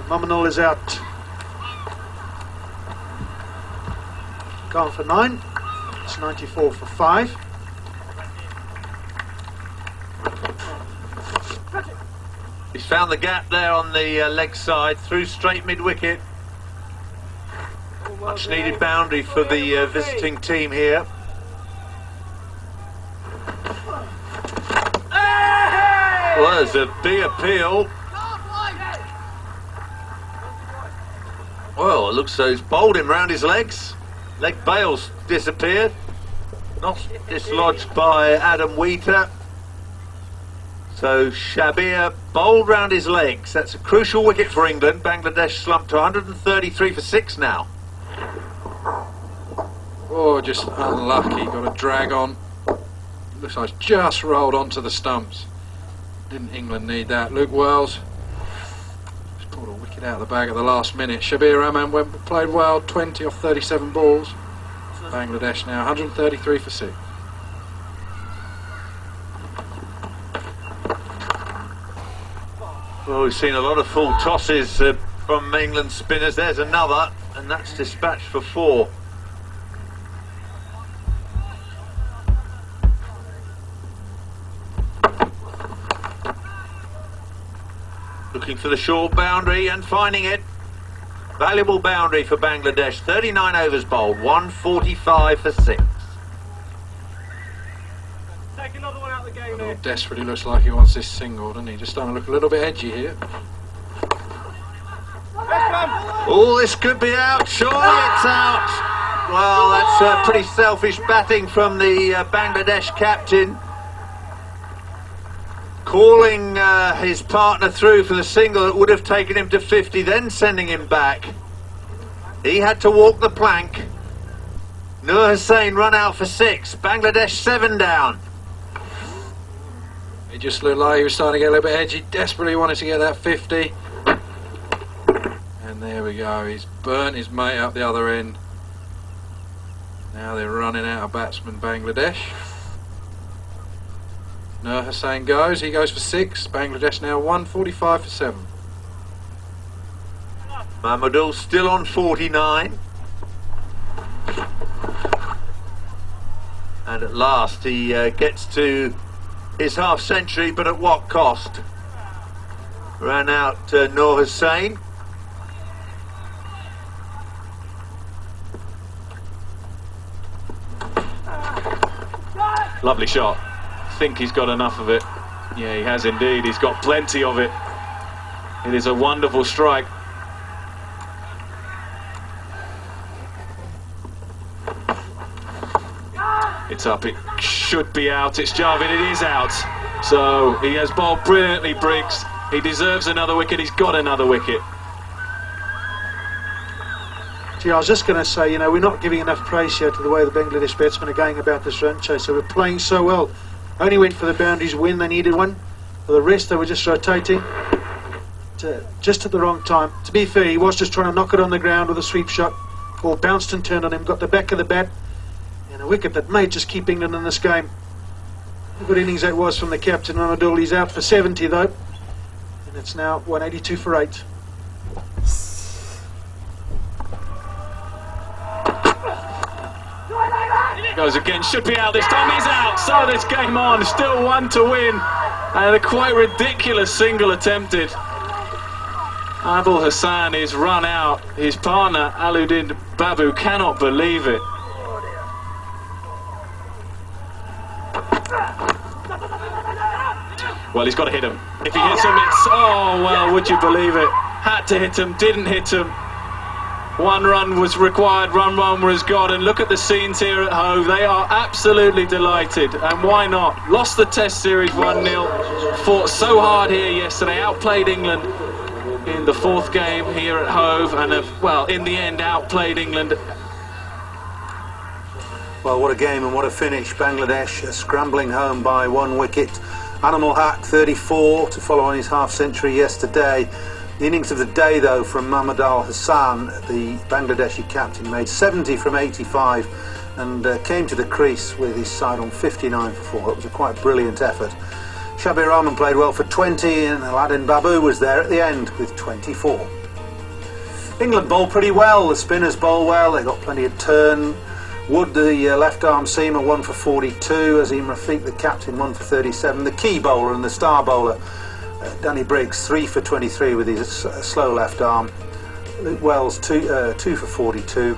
Mahmudul is out. Gone for 9. It's 94 for 5. He's found the gap there on the leg side, through straight mid-wicket. Much needed boundary for the visiting team here. Well, there's a big appeal. Well, it looks so he's bowled him round his legs. Leg bail's disappeared. Not dislodged by Adam Wheater. So Shabir bowled round his legs. That's a crucial wicket for England. Bangladesh slumped to 133 for 6 now. Oh, just unlucky. Got a drag on. Looks like it's just rolled onto the stumps. Didn't England need that? Luke Wells just pulled a wicket out of the bag at the last minute. Shabir Rahman played well, 20 off 37 balls. Bangladesh now 133 for 6. Well, we've seen a lot of full tosses from England spinners. There's another, and that's dispatched for 4. Looking for the short boundary and finding it. Valuable boundary for Bangladesh. 39 overs bowled, 145 for 6. Take another one out of the game. Well, desperately looks like he wants this single, doesn't he? Just starting to look a little bit edgy here. Oh, this could be out. Surely it's out. Well, that's pretty selfish batting from the Bangladesh captain. Calling his partner through for the single that would have taken him to 50, then sending him back. He had to walk the plank. Nur Hussain run out for 6. Bangladesh 7 down. He just looked like he was starting to get a little bit edgy. Desperately wanted to get that 50. And there we go. He's burnt his mate up the other end. Now they're running out of batsmen, Bangladesh. Nur Hussain goes. He goes for 6. Bangladesh now 145 for 7. Mahmudul still on 49. And at last he gets to his half century, but at what cost? Ran out Nur Hussain. Lovely shot. I think he's got enough of it. Yeah, he has indeed. He's got plenty of it. It is a wonderful strike. It's up. It should be out. It's Javed. It is out. So he has bowled brilliantly, Briggs. He deserves another wicket. He's got another wicket. Gee, I was just going to say, you know, we're not giving enough praise here to the way the Bangladesh batsmen are going about this run chase. So we're playing so well. Only went for the boundaries when they needed one. For the rest, they were just rotating. Just at the wrong time. To be fair, he was just trying to knock it on the ground with a sweep shot. Ball bounced and turned on him, got the back of the bat. And a wicket that may just keep England in this game. A good innings that was from the captain, Mahmudul. He's out for 70 though. And it's now 182 for 8. Goes again, should be out this time, he's out, so this game on, still 1 to win, and a quite ridiculous single attempted. Abul Hassan is run out, his partner Aludin Babu cannot believe it. Well, he's got to hit him. If he hits him, it's, oh well, would you believe it, had to hit him, didn't hit him. 1 run was required, run 1 was got, and look at the scenes here at Hove. They are absolutely delighted, and why not? Lost the Test Series 1-0, fought so hard here yesterday, outplayed England in the 4th game here at Hove, and have, well, in the end, outplayed England. Well, what a game and what a finish. Bangladesh scrambling home by 1 wicket. Animal Haq 34 to follow on his half-century yesterday. The innings of the day, though, from Mahmudul Hassan, the Bangladeshi captain, made 70 from 85 and came to the crease with his side on 59 for 4. It was a quite brilliant effort. Shabir Rahman played well for 20 and Aladin Babu was there at the end with 24. England bowl pretty well, the spinners bowl well, they got plenty of turn. Wood, the left arm seamer, 1 for 42. Azim Rafiq, the captain, 1 for 37. The key bowler and the star bowler, Danny Briggs, 3 for 23 with his slow left arm. Luke Wells, 2 for 42.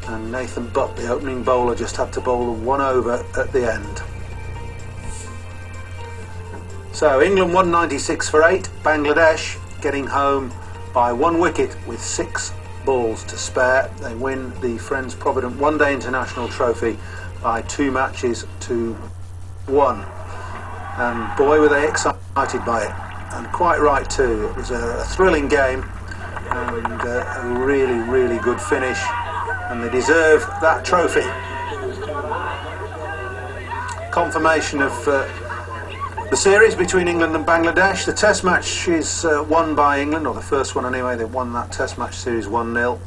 And Nathan Butt, the opening bowler, just had to bowl 1 over at the end. So England 196 for 8, Bangladesh getting home by 1 wicket with 6 balls to spare. They win the Friends Provident One Day International Trophy by 2 matches to 1. And boy were they excited by it, and quite right too. It was a thrilling game and a really, really good finish, and they deserve that trophy. Confirmation of the series between England and Bangladesh. The test match is won by England, or the first one anyway. They won that test match series 1-0.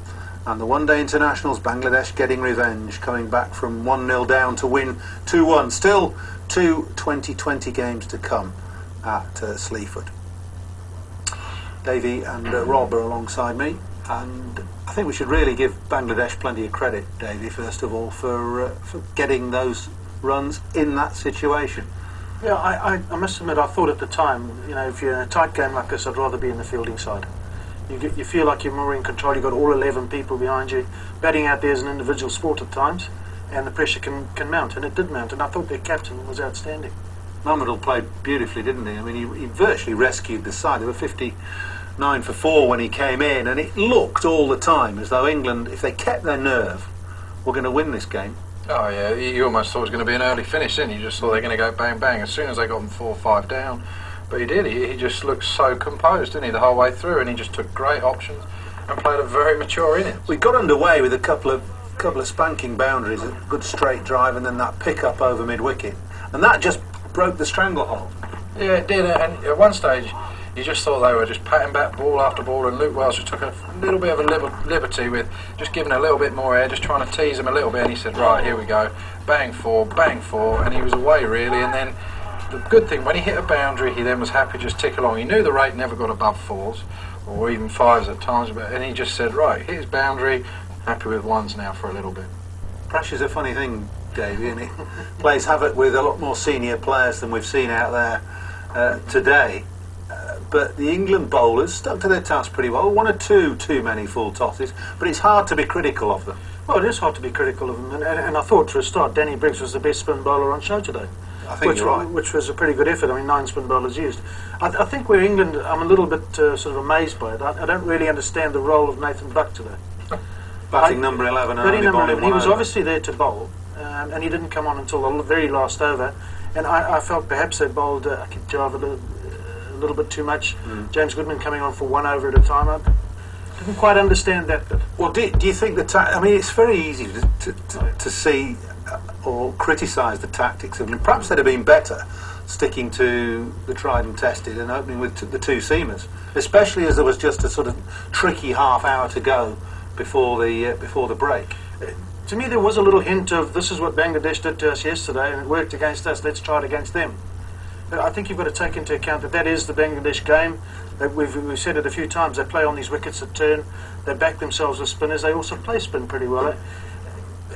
And the one day internationals, Bangladesh getting revenge, coming back from 1-0 down to win 2-1. Still 2 2020 games to come at Sleaford. Davey and Rob are alongside me, and I think we should really give Bangladesh plenty of credit, Davey, first of all, for getting those runs in that situation. Yeah, I must admit, I thought at the time, you know, if you're in a tight game like this, I'd rather be in the fielding side. You feel like you're more in control, you've got all 11 people behind you. Batting out there is an individual sport at times, and the pressure can mount, and it did mount, and I thought their captain was outstanding. Mahmudul played beautifully, didn't he? I mean, he virtually rescued the side. They were 59 for 4 when he came in, and it looked all the time as though England, if they kept their nerve, were going to win this game. Oh yeah, you almost thought it was going to be an early finish, didn't you? You just thought they were going to go bang bang as soon as they got them 4-5 down. But he did, he just looked so composed, didn't he, the whole way through, and he just took great options and played a very mature innings. We got underway with a couple of spanking boundaries, a good straight drive, and then that pick up over mid wicket, and that just broke the stranglehold. Yeah, it did, and at one stage you just thought they were just patting back ball after ball, and Luke Wells just took a little bit of a liberty with just giving a little bit more air, just trying to tease him a little bit, and he said, right, here we go, bang 4, and he was away really. And then the good thing, when he hit a boundary, he then was happy to just tick along. He knew the rate never got above 4s or even 5s at times, and he just said, right, hit his boundary, happy with 1s now for a little bit. Pressure's a funny thing, Davey, and it plays havoc with a lot more senior players than we've seen out there today. But the England bowlers stuck to their task pretty well. 1 or 2 too many full tosses, but it's hard to be critical of them. Well, it is hard to be critical of them, and I thought for a start Danny Briggs was the best spin bowler on show today. I think you're right. Which was a pretty good effort. I mean, 9 spin bowlers used. I think where England, I'm a little bit sort of amazed by it. I don't really understand the role of Nathan Butt today. Batting number 11. Batting number 11. He was obviously there to bowl, and he didn't come on until the very last over. And I felt perhaps they bowled Java a little bit too much. James Goodman coming on for 1 over at a time. I didn't quite understand that bit. Well, do you think I mean, it's very easy to see or criticise the tactics of them. Perhaps they'd have been better sticking to the tried and tested and opening with the 2 seamers, especially as there was just a sort of tricky half hour to go before the break. To me, there was a little hint of this is what Bangladesh did to us yesterday, and it worked against us. Let's try it against them. I think you've got to take into account that is the Bangladesh game. We've said it a few times. They play on these wickets that turn. They back themselves with spinners. They also play spin pretty well.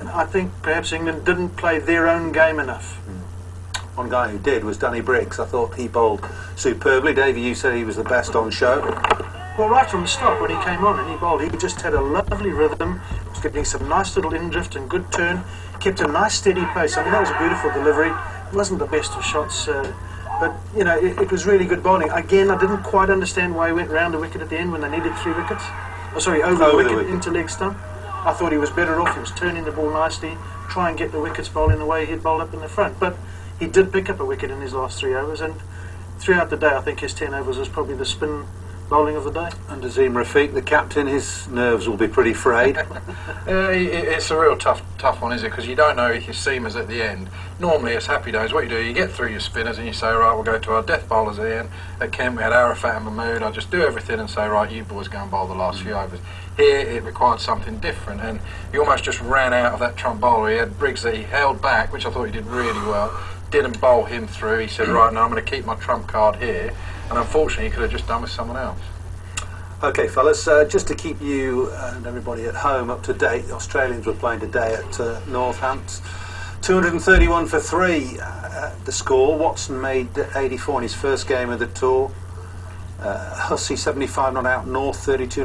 I think perhaps England didn't play their own game enough. One guy who did was Danny Briggs. I thought he bowled superbly. Davey, you said he was the best on show. Well, right from the start when he came on and he bowled, he just had a lovely rhythm. He was getting some nice little in-drift and good turn. Kept a nice steady pace. I mean, that was a beautiful delivery. It wasn't the best of shots. But, you know, it was really good bowling. Again, I didn't quite understand why he went round the wicket at the end when they needed 3 wickets. Oh, sorry, over the wicket into leg stump. I thought he was better off. He was turning the ball nicely, try and get the wickets bowling the way he'd bowled up in the front. But he did pick up a wicket in his last 3 overs, and throughout the day, I think his 10 overs was probably the spin bowling of the day. And Azim Rafiq, the captain, his nerves will be pretty frayed. It's a real tough one, is it? Because you don't know if your seamers at the end. Normally it's happy days. What you do, you get through your spinners and you say, right, we'll go to our death bowlers at the end. At Kent we had Arafat and Mahmud. I just do everything and say, right, you boys go and bowl the last few overs. Here it required something different, and he almost just ran out of that trump bowler. He had Briggs that he held back, which I thought he did really well. Didn't bowl him through. He said, right, now I'm going to keep my trump card here, and unfortunately he could have just done with someone else. Okay, fellas, just to keep you and everybody at home up to date, the Australians were playing today at Northampton. 231 for 3, the score. Watson made 84 in his first game of the tour. Hussey 75 not out, North 32.